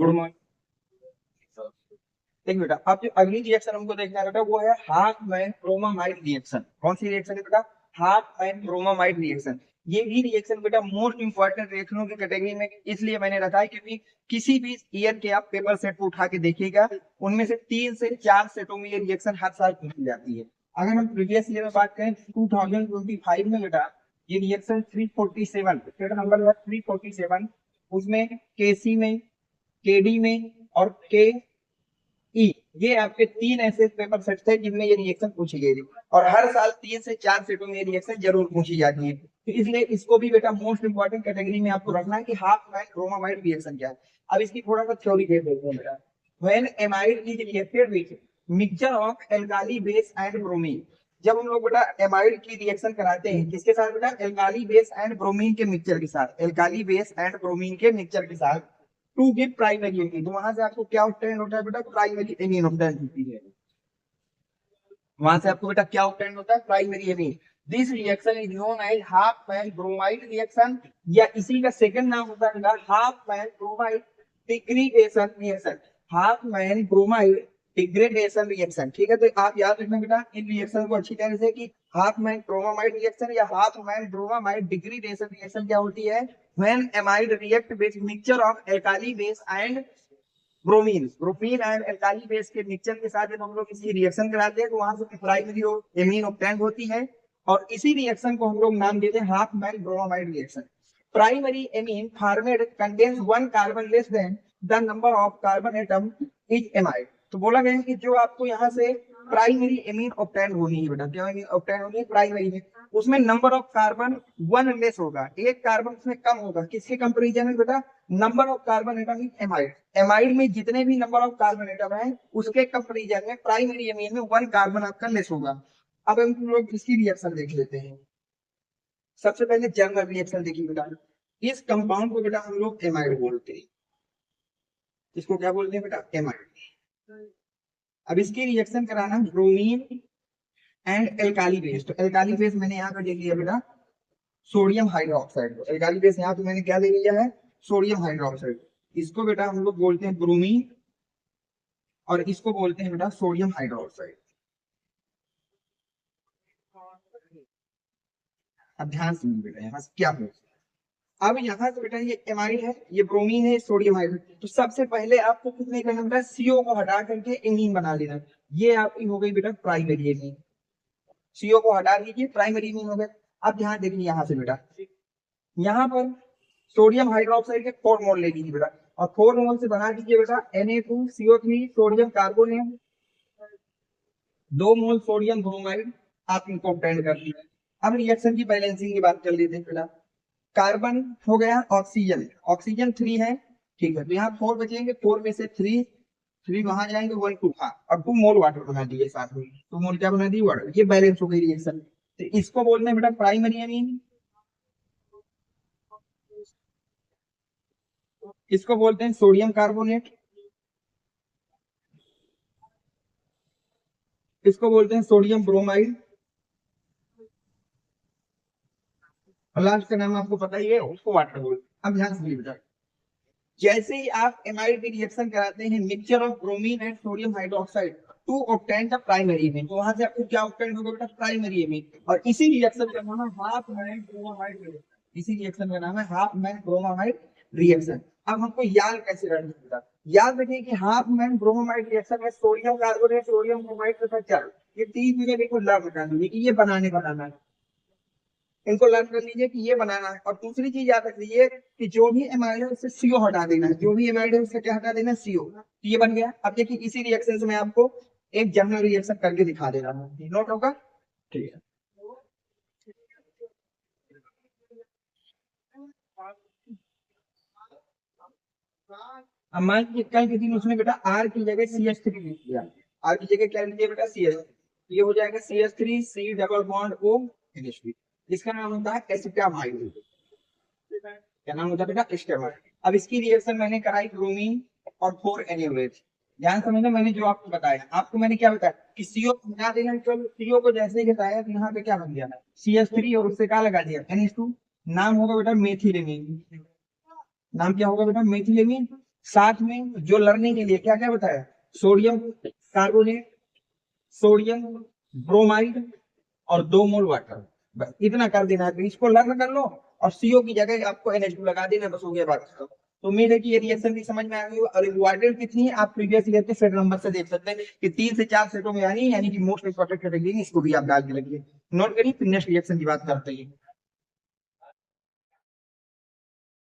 Good morning. देखिए बेटा, अब जो अगली रिएक्शन हमको देखना है बेटा वो है हाफमैन ब्रोमामाइड रिएक्शन। कौन सी रिएक्शन है बेटा? Hopman bromamide reaction. ये भी रिएक्शन बेटा मोस्ट इंपॉर्टेंट रिएक्शनों की कैटेगरी में इसलिए मैंने रखा है क्योंकि किसी भी ईयर के आप पेपर सेट को उठा के देखिएगा, उनमें से 3 से 4 सेटों में ये रिएक्शन हर साल पूछी जाती है। अगर हम प्रीवियस ईयर में बात करें 2025 में बेटा ये रिएक्शन 347 सेट नंबर है 347, उसमें केसी में, केडी में और के ई, ये आपके 3 ऐसे पेपर सेट थे जिनमें ये रिएक्शन पूछी गई थी और हर साल 3 से 4 सेटों में ये रिएक्शन जरूर पूछी जाती है। तो इसलिए इसको भी बेटा मोस्ट इंपॉर्टेंट कैटेगरी में आपको रखना है कि हाफमैन ब्रोमामाइड रिएक्शन क्या है। अब इसकी थोड़ा सा थ्योरी देख लेते हैं बेटा। When amide is reacted with mixture of alkali base and bromine, जब हम लोग बेटा एमाइड की रिएक्शन कराते हैं किसके साथ बेटा? एल्काली बेस एंड ब्रोमीन के मिक्सचर के साथ, एल्काली बेस एंड ब्रोमीन के मिक्सचर के साथ टू गिव प्राइमरी एमीन, तो वहां से आपको क्या ऑब्टेन होता है बेटा? प्राइमरी एमीन ऑब्टेन होती है। वहां से आपको बेटा क्या ऑब्टेन होता है? Primary amine. This reaction is known as Hofmann bromide reaction, या इसी का सेकंड नाम होता है बेटा Hofmann bromide degradation reaction. Hofmann bromide degradation reaction, ठीक है। तो आप याद रखना बेटा इन रिएक्शन को अच्छी तरह से कि हाफमैन ब्रोमामाइड रिएक्शन या हाफमैन ब्रोमामाइड डिग्रेडेशन रिएक्शन क्या होती है? When amide react with mixture of alkali base and bromine, bromine and alkali base के मिक्सचर के साथ जब हम लोग इसकी रिएक्शन कराते हैं तो वहां से प्राइमरी एमीन ऑब्टेन होती है और इसी रिएक्शन को हम लोग नाम देते हैं Hopman bromamide reaction. Primary amine formed contains 1 carbon less than the number of carbon atom is amide. तो बोला गया है कि जो आपको यहाँ से प्राइमरी एमीन ऑब्टेन होनी है बेटा, क्या ऑब्टेन होनी है? प्राइमरी में उसमें नंबर ऑफ कार्बन 1 लेस होगा, एक कार्बन उसमें कम होगा। किसके कंपेरिजन में बेटा? Number of carbon atom in amide. Amide में जितने भी नंबर ऑफ कार्बन एटम है उसके कंपेरिजन में प्राइमरी एमीन में 1 कार्बन आपका लेस होगा। अब हम लोग इसकी रिएक्शन देख लेते हैं। सबसे पहले जनरल रिएक्शन देखिए बेटा, इस कंपाउंड को बेटा हम लोग एमाइड बोलते हैं। इसको क्या बोलते हैं बेटा? एमाइड। अब इसकी रिएक्शन कराना ब्रोमीन एंड एल्काली बेस। तो एल्काली बेस मैंने यहाँ पर देख लिया बेटा सोडियम हाइड्रोक्साइड। एल्काली बेस यहाँ पे मैंने क्या ले लिया है? Sodium hydroxide. इसको बेटा हम लोग बोलते हैं ब्रोमीन और इसको बोलते हैं बेटा सोडियम हाइड्रोक्साइड। अब ध्यान सुनिए बेटा यहाँ से क्या बोलते हैं। अब यहाँ से बेटा ये एमाइड है, ये ब्रोमीन है, सोडियम हाइड्रोक्साइड। तो सबसे पहले आपको कुछ नहीं करना बेटा, सीओ को हटा करके एमीन बना लेना। ये आपकी हो गई बेटा प्राइमरी एमीन। सीओ को हटा दीजिए, प्राइमरी एमीन हो गए। अब ध्यान देखिए यहाँ से बेटा, यहाँ पर सोडियम हाइड्रोक्साइड के 4 मोल ले लीजिए बेटा और 4 मोल से बना दीजिए बेटा Na2CO3 सोडियम कार्बोनेट, 2 मोल सोडियम ब्रोमाइड। आप इनको ऑब्टेन कर लीजिए। अब रिएक्शन की बैलेंसिंग की बात कर लेते हैं बेटा। कार्बन हो गया ऑक्सीजन, ऑक्सीजन 3 है, ठीक है। तो यहाँ 4 बचेंगे, 4 में से 3 वहां जाएंगे, 1 2 हाँ, और 2 मोल वाटर बना दिए साथ में, 2 मोल क्या बना दिए? वाटर। ये बैलेंस हो गई रिएक्शन। तो इसको बोलते हैं बेटा प्राइमरी एमीन, इसको बोलते हैं सोडियम कार्बोनेट, इसको बोलते हैं सोडियम ब्रोमाइड, और लास्ट का नाम आपको पता ही है, उसको वाटर बोलते हैं। अब ध्यान से बेटा, जैसे ही आप एमाइड की रिएक्शन कराते हैं mixture of bromine and sodium hydroxide to obtain the primary amine, तो वहां से आपको क्या ऑब्टेन होगा बेटा? Primary amine. और इसी रिएक्शन का नाम है हाफमैन ब्रोमामाइड रिएक्शन। इसी रिएक्शन का नाम है हाफमैन ब्रोमामाइड रिएक्शन। अब हमको याद कैसे रखना बेटा? याद रखिए कि हाफमैन ब्रोमामाइड रिएक्शन में सोडियम कार्बोनेट, सोडियम ब्रोमाइड तथा चार, ये 3 चीजें बिल्कुल लर्न कर लीजिए कि ये बनाना है। इनको लर्न कर लीजिए कि ये बनाना है। और दूसरी चीज याद रख लीजिए कि जो भी एमाइड है उससे सीओ हटा देना है, जो भी एमाइड है उससे क्या हटा देना है? सीओ। तो ये बन गया। अब देखिए इसी रिएक्शन से मैं आपको एक जनरल रिएक्शन करके दिखा दे रहा हूँ, नोट होगा? ठीक है। अब मान लीजिए कल किसी ने उसने बेटा आर की जगह CH3 लिख दिया। आर की जगह क्या लिख दिया बेटा? CH। ये हो जाएगा CH3 C double bond O NH3। इसका नाम होता है एसिटामाइड। क्या नाम होता है बेटा? एस्टेमाइड। अब इसकी रिएक्शन मैंने कराई ब्रोमीन और 4NaOH। ध्यान समझना, मैंने जो आपको बताया, आपको मैंने क्या बताया कि सीओ हटा देना। चलो सीओ को जैसे ही हटाया तो यहाँ पे क्या बन गया? CH3 और उससे क्या लगा दिया? NH2। नाम होगा बेटा मेथिलेमीन। नाम क्या होगा बेटा? मेथिलेमीन। साथ में जो लर्निंग के लिए क्या क्या बताया, सोडियम कार्बोनेट, सोडियम ब्रोमाइड और 2 मोल वाटर, बस इतना कर देना है। तो इसको लर्न कर लो और सीओ की जगह आपको NH2 लगा देना, बस हो गया बात खत्म। तो उम्मीद है कि ये रिएक्शन भी समझ में आ गई हो। और इम्पोर्टेंट कितनी है आप प्रीवियस ईयर के सेट नंबर से देख सकते हैं कि 3 से 4 सेटों में यानी कि मोस्ट इंपॉर्टेंट कैटेगरी इसको भी आप डाल के रखिए, नोट करिए, फिर नेक्स्ट रिएक्शन की बात करते हैं।